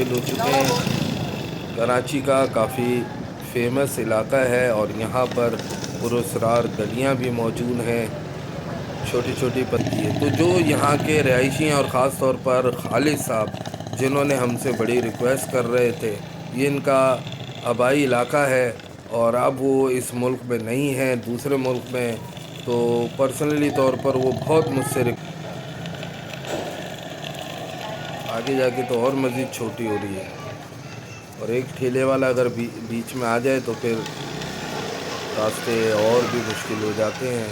दाखिल हो चुके हैं। कराची का काफ़ी फेमस इलाका है और यहाँ पर पुरस्कार गलियाँ भी मौजूद हैं, छोटी छोटी पत्ती है। तो जो यहाँ के रहायशी हैं और ख़ास तौर पर खालिद साहब, जिन्होंने हमसे बड़ी रिक्वेस्ट कर रहे थे, ये इनका आबाई इलाका है और अब वो इस मुल्क में नहीं हैं, दूसरे मुल्क में। तो पर्सनली तौर पर वो बहुत मुझसे आगे जाके तो और मज़ीद छोटी हो रही है, और एक ठेले वाला अगर बीच में आ जाए तो फिर रास्ते और भी मुश्किल हो जाते हैं।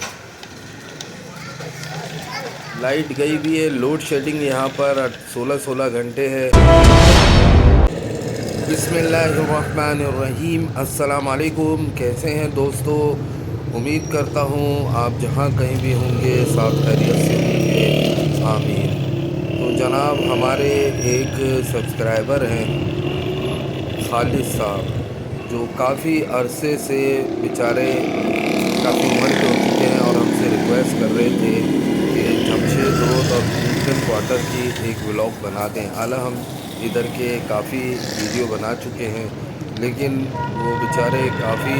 लाइट गई भी है, लोड शेडिंग यहाँ पर 16 घंटे है। बिस्मिल्लाहिर्रहमानिर्रहीम, अस्सलाम वालेकुम। कैसे हैं दोस्तों? उम्मीद करता हूँ आप जहाँ कहीं भी होंगे साथ खैरियत से होंगे, आमीन। तो जनाब, हमारे एक सब्सक्राइबर हैं खालिद साहब, जो काफ़ी अरसे से बेचारे काफ़ी उम्र के हो चुके हैं और हमसे रिक्वेस्ट कर रहे थे कि जमशेद रोड और क्लिंटन क्वार्टर की एक व्लॉग बना दें। हालांकि हम इधर के काफ़ी वीडियो बना चुके हैं, लेकिन वो बेचारे काफ़ी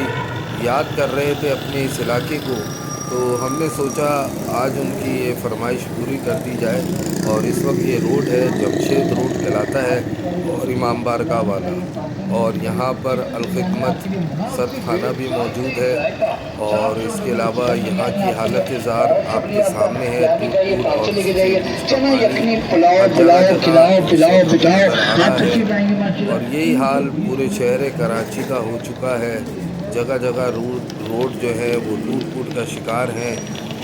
याद कर रहे थे अपने इस इलाके को। तो हमने सोचा आज उनकी ये फरमाइश पूरी कर दी जाए। और इस वक्त ये रोड है, जमशेद रोड कहलाता है, और इमाम बारगाह वाला। और यहाँ पर अलखिदमत सत खाना भी मौजूद है। और इसके अलावा यहाँ की हालत ज़ार आपके सामने है, टूट टूट और हर जगह जगह इस वक्त हमें नज़र आ रहा है। और यही हाल पूरे शहर कराची का हो चुका है। जगह जगह रोड जो है वो टूट फूट का शिकार हैं,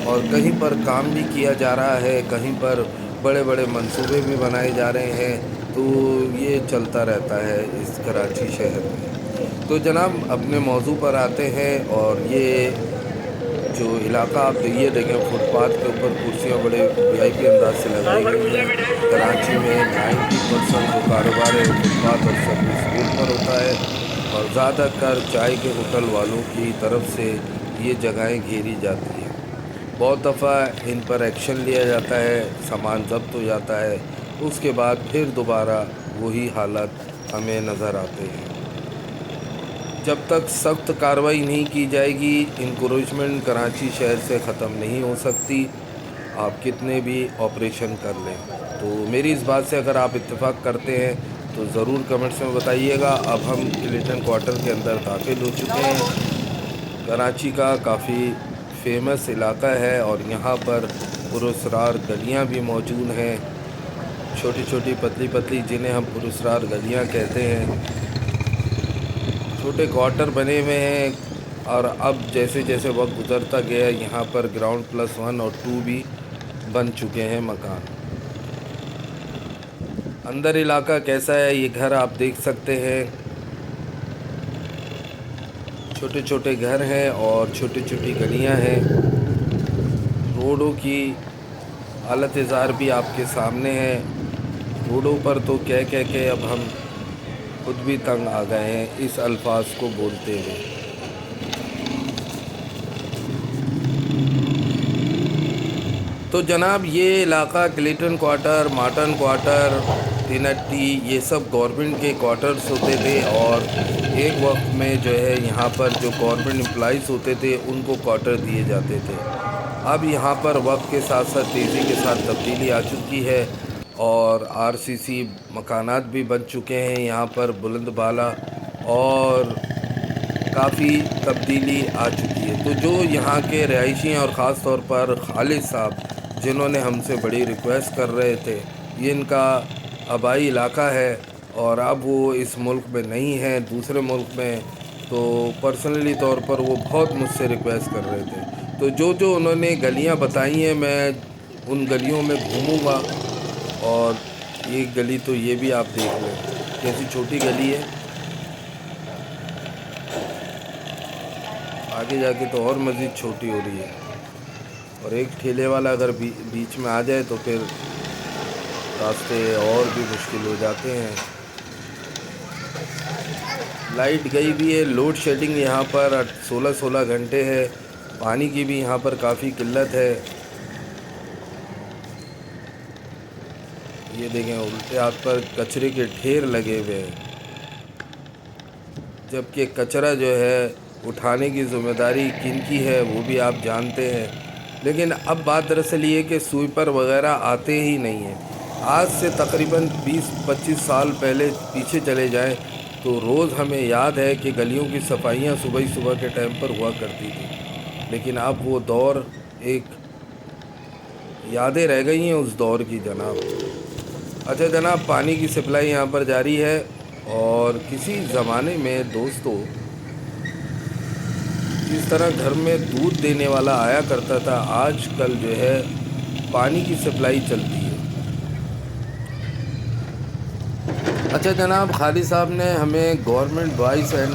और कहीं पर काम भी किया जा रहा है, कहीं पर बड़े बड़े मंसूबे भी बनाए जा रहे हैं। तो ये चलता रहता है इस कराची शहर में। तो जनाब, अपने मौजू पर आते हैं। और ये जो इलाका आप ये देखें, फुटपाथ के ऊपर कुर्सियाँ बड़े वीआईपी अंदाज से लगाई गई हैं। कराची में 90% जो कारोबार है फुटपाथ और सर्विस रोड पर होता है, और ज़्यादातर चाय के होटल वालों की तरफ से ये जगहें घेरी जाती हैं। बहुत दफ़ा इन पर एक्शन लिया जाता है, सामान ज़ब्त हो जाता है, उसके बाद फिर दोबारा वही हालात हमें नज़र आते हैं। जब तक सख्त कार्रवाई नहीं की जाएगी, इंक्रोचमेंट कराची शहर से ख़त्म नहीं हो सकती, आप कितने भी ऑपरेशन कर लें। तो मेरी इस बात से अगर आप इत्तेफाक करते हैं तो ज़रूर कमेंट्स में बताइएगा। अब हम क्लिंटन क्वार्टर के अंदर दाखिल हो चुके हैं। कराची का काफ़ी फेमस इलाका है और यहाँ पर पुरस्कार गलियाँ भी मौजूद हैं, छोटी छोटी पतली पतली, जिन्हें हम पुरस्कार गलियाँ कहते हैं। छोटे क्वार्टर बने हुए हैं, और अब जैसे जैसे वक्त गुजरता गया, यहाँ पर ग्राउंड +1 और 2 भी बन चुके हैं मकान। अंदर इलाका कैसा है, ये घर आप देख सकते हैं। छोटे छोटे घर हैं और छोटी छोटी गलियां हैं। रोडों की हालत ज़ार भी आपके सामने है। रोडों पर तो कह कह के अब हम खुद भी तंग आ गए हैं इस अल्फाज को बोलते हुए। तो जनाब, ये इलाका क्लिंटन क्वार्टर, मार्टन क्वार्टर, तिनट्टी, ये सब गवर्नमेंट के क्वार्टर्स होते थे। और एक वक्त में जो है यहाँ पर जो गवर्नमेंट एम्प्लॉइज़ होते थे उनको क्वार्टर दिए जाते थे। अब यहाँ पर वक्त के साथ साथ तेज़ी के साथ तब्दीली आ चुकी है, और आरसीसी मकानात भी बन चुके हैं यहाँ पर बुलंद बाला, और काफ़ी तब्दीली आ चुकी है। तो जो यहाँ के रहायशी हैं और ख़ास तौर पर खालिद साहब, जिन्होंने हमसे बड़ी रिक्वेस्ट कर रहे थे, ये इनका आबाई इलाका है और अब वो इस मुल्क में नहीं हैं, दूसरे मुल्क में। तो पर्सनली तौर पर वो बहुत मुझसे रिक्वेस्ट कर रहे थे। तो जो जो उन्होंने गलियाँ बताई हैं, मैं उन गलियों में घूमूँगा। और ये गली तो ये भी आप देख लें कैसी छोटी गली है, आगे जाके तो और मज़ीद छोटी हो रही है। और एक ठेले वाला अगर बीच में आ जाए तो फिर रास्ते और भी मुश्किल हो जाते हैं। लाइट गई भी है, लोड शेडिंग यहाँ पर 16 घंटे है। पानी की भी यहाँ पर काफ़ी किल्लत है। ये देखें उल्टे हाथ पर कचरे के ढेर लगे हुए हैं, जबकि कचरा जो है उठाने की ज़िम्मेदारी किनकी है वो भी आप जानते हैं। लेकिन अब बात दरअसल ये कि स्वीपर वगैरह आते ही नहीं हैं। आज से तकरीबन 20-25 साल पहले पीछे चले जाएं तो रोज़ हमें याद है कि गलियों की सफाइयाँ सुबह ही सुबह के टाइम पर हुआ करती थी। लेकिन अब वो दौर एक यादें रह गई हैं उस दौर की जनाब। अच्छा जनाब, पानी की सप्लाई यहाँ पर जारी है। और किसी ज़माने में दोस्तों जिस तरह घर में दूध देने वाला आया करता था, आजकल जो है पानी की सप्लाई चलती है। अच्छा जनाब, खालिद साहब ने हमें government boys and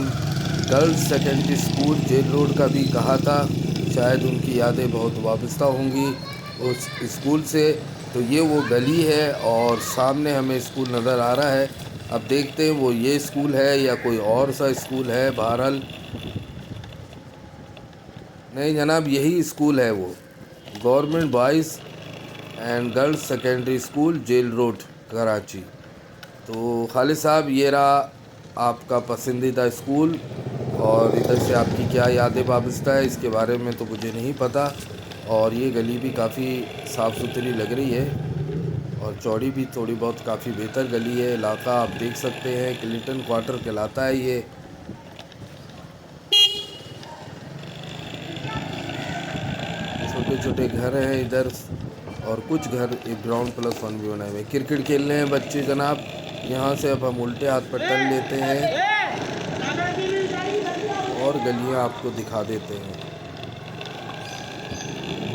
girls secondary school jail road का भी कहा था। शायद उनकी यादें बहुत वाबस्ता होंगी उस स्कूल से। तो ये वो गली है और सामने हमें स्कूल नज़र आ रहा है। अब देखते हैं वो ये स्कूल है या कोई और सा स्कूल है। बहरहाल नहीं जनाब, यही स्कूल है वो, government boys and girls secondary school jail road Karachi. तो खालिद साहब, ये रहा आपका पसंदीदा स्कूल। और इधर से आपकी क्या यादें वाबस्ता है इसके बारे में तो मुझे नहीं पता। और ये गली भी काफ़ी साफ़ सुथरी लग रही है और चौड़ी भी थोड़ी बहुत काफ़ी बेहतर गली है। इलाका आप देख सकते हैं क्लिंटन क्वार्टर कहलाता है ये। छोटे छोटे घर हैं इधर और कुछ घर एक ग्राउंड+1 भी बनाए हुए। क्रिकेट खेलने हैं बच्चे जनाब। यहाँ से अब हम उल्टे हाथ पर टर्न लेते हैं और गलियाँ आपको दिखा देते हैं।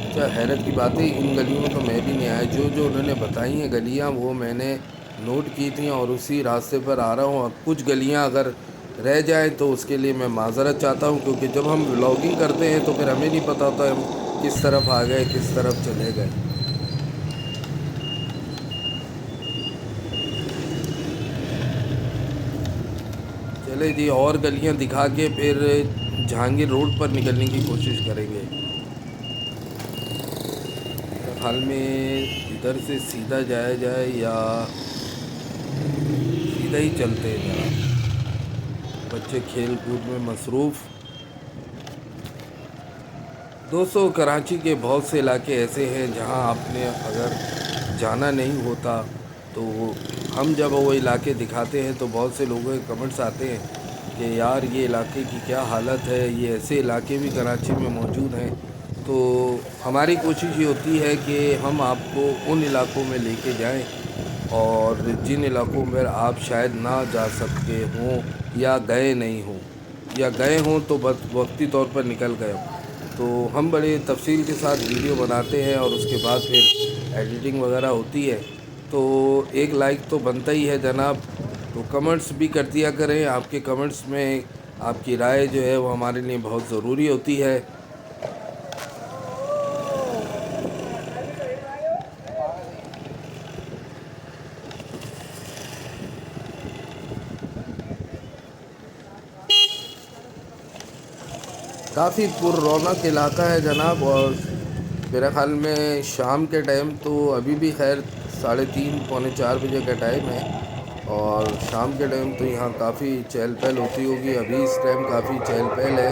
अच्छा, हैरत की बात है, इन गलियों में तो मैं भी नहीं आया। जो जो उन्होंने बताई हैं गलियाँ वो मैंने नोट की थी और उसी रास्ते पर आ रहा हूँ। और कुछ गलियाँ अगर रह जाए तो उसके लिए मैं माज़रत चाहता हूँ, क्योंकि जब हम व्लॉगिंग करते हैं तो फिर हमें नहीं पता होता हम किस तरफ आ गए किस तरफ चले गए। चले जी, और गलियाँ दिखा के फिर जहांगीर रोड पर निकलने की कोशिश करेंगे। हाल में इधर से सीधा जाया जाए या सीधा ही चलते हैं जरा, बच्चे खेल कूद में मसरूफ़। दोस्तों, कराची के बहुत से इलाके ऐसे हैं जहां आपने अगर जाना नहीं होता तो हम जब वो इलाके दिखाते हैं तो बहुत से लोगों के कमेंट्स आते हैं कि यार ये इलाके की क्या हालत है, ये ऐसे इलाके भी कराची में मौजूद हैं। तो हमारी कोशिश ये होती है कि हम आपको उन इलाकों में लेके जाएं और जिन इलाकों में आप शायद ना जा सकते हों या गए नहीं हों, या गए हों तो बस वक्ती तौर पर निकल गए हों। तो हम बड़े तफसील के साथ वीडियो बनाते हैं और उसके बाद फिर एडिटिंग वगैरह होती है। तो एक लाइक तो बनता ही है जनाब। तो कमेंट्स भी कर दिया करें, आपके कमेंट्स में आपकी राय जो है वो हमारे लिए बहुत ज़रूरी होती है। काफ़ी पुररौनक इलाका है जनाब। और मेरे ख़्याल में शाम के टाइम तो अभी भी खैर 3:30 पौने 4 बजे का टाइम है और शाम के टाइम तो यहाँ काफ़ी चहल पहल होती होगी। अभी इस टाइम काफ़ी चहल पहल है।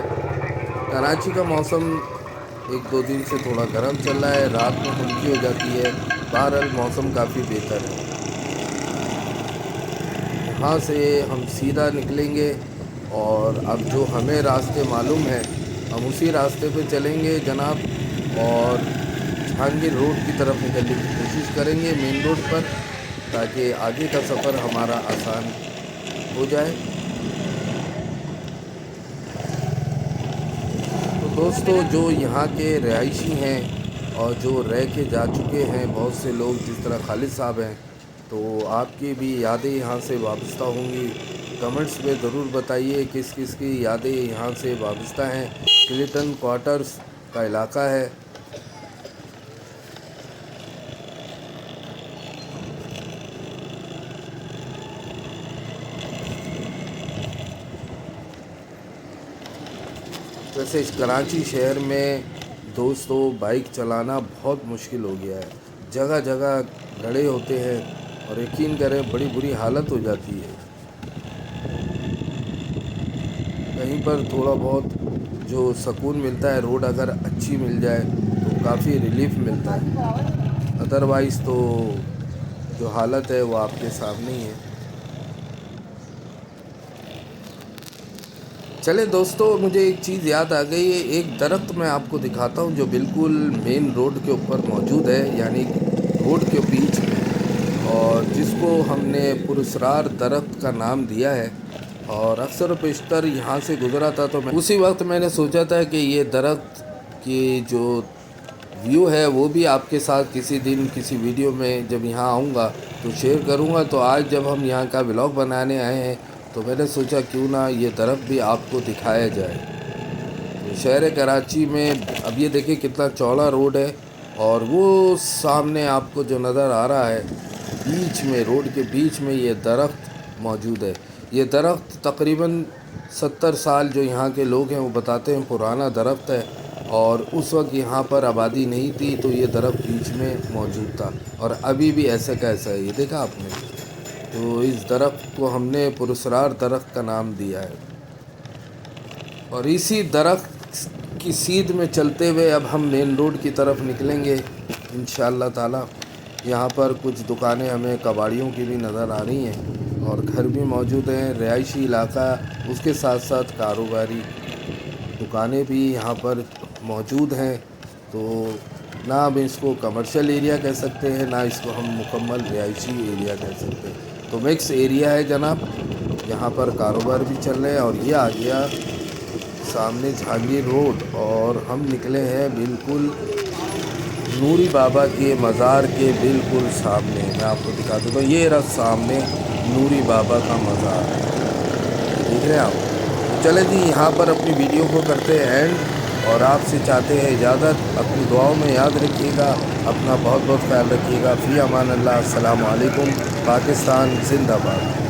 कराची का मौसम 1-2 दिन से थोड़ा गर्म चल रहा है, रात में हल्की हो जाती है। बहरहाल मौसम काफ़ी बेहतर है। यहाँ से हम सीधा निकलेंगे और अब जो हमें रास्ते मालूम है हम उसी रास्ते पे चलेंगे जनाब और जहांगीर रोड की तरफ निकलने की कोशिश करेंगे मेन रोड पर, ताकि आगे का सफ़र हमारा आसान हो जाए। तो दोस्तों, जो यहाँ के रहायशी हैं और जो रह के जा चुके हैं बहुत से लोग जिस तरह खालिद साहब हैं, तो आपकी भी यादें यहाँ से वाबस्ता होंगी। कमेंट्स में ज़रूर बताइए किस किस की यादें यहाँ से वाबस्ता हैं। क्लिंटन क्वार्टर्स का इलाका है। वैसे इस कराची शहर में दोस्तों बाइक चलाना बहुत मुश्किल हो गया है। जगह जगह गड्ढे होते हैं اور یقین کریں بڑی بری حالت ہو جاتی ہے. کہیں پر تھوڑا بہت جو سکون ملتا ہے روڈ اگر اچھی مل جائے تو کافی ریلیف ملتا ہے، ادروائز تو جو حالت ہے وہ آپ کے سامنے ہی ہے. چلے دوستو، مجھے ایک چیز یاد آ گئی ہے. ایک درخت میں آپ کو دکھاتا ہوں جو بالکل مین روڈ کے اوپر موجود ہے، یعنی روڈ کے بیچ میں، اور جس کو ہم نے پراسرار درخت کا نام دیا ہے. اور اکثر و بیشتر یہاں سے گزرا تھا تو اسی وقت میں نے سوچا تھا کہ یہ درخت کی جو ویو ہے وہ بھی آپ کے ساتھ کسی دن کسی ویڈیو میں جب یہاں آؤں گا تو شیئر کروں گا. تو آج جب ہم یہاں کا ولاگ بنانے آئے ہیں تو میں نے سوچا کیوں نہ یہ درخت بھی آپ کو دکھایا جائے. تو شہر کراچی میں اب یہ دیکھیں کتنا چوڑا روڈ ہے، اور وہ سامنے آپ کو جو نظر آ رہا ہے بیچ میں، روڈ کے بیچ میں یہ درخت موجود ہے. یہ درخت تقریباً 70 سال جو یہاں کے لوگ ہیں وہ بتاتے ہیں پرانا درخت ہے، اور اس وقت یہاں پر آبادی نہیں تھی تو یہ درخت بیچ میں موجود تھا، اور ابھی بھی ایسا کا ایسا ہے. یہ دیکھا آپ نے؟ تو اس درخت کو ہم نے پراسرار درخت کا نام دیا ہے. اور اسی درخت کی سیدھ میں چلتے ہوئے اب ہم مین روڈ کی طرف نکلیں گے انشاءاللہ تعالی. یہاں پر کچھ دکانیں ہمیں کباڑیوں کی بھی نظر آ رہی ہیں، اور گھر بھی موجود ہیں، رہائشی علاقہ، اس کے ساتھ ساتھ کاروباری دکانیں بھی یہاں پر موجود ہیں. تو نہ ہم اس کو کمرشل ایریا کہہ سکتے ہیں، نہ اس کو ہم مکمل رہائشی ایریا کہہ سکتے ہیں. تو مکس ایریا ہے جناب. یہاں پر کاروبار بھی چل رہے ہیں. اور یہ آ گیا سامنے جہانگیر روڈ، اور ہم نکلے ہیں بالکل نوری بابا کے مزار کے بالکل سامنے. میں آپ کو دکھا دوں گا، یہ رہا سامنے نوری بابا کا مزار، دیکھ رہے ہیں آپ. تو چلیں جی، یہاں پر اپنی ویڈیو کو کرتے ہیں اینڈ، اور آپ سے چاہتے ہیں اجازت. اپنی دعاؤں میں یاد رکھیے گا، اپنا بہت بہت خیال رکھیے گا. فی امان اللہ. السلام علیکم. پاکستان زندہ باد.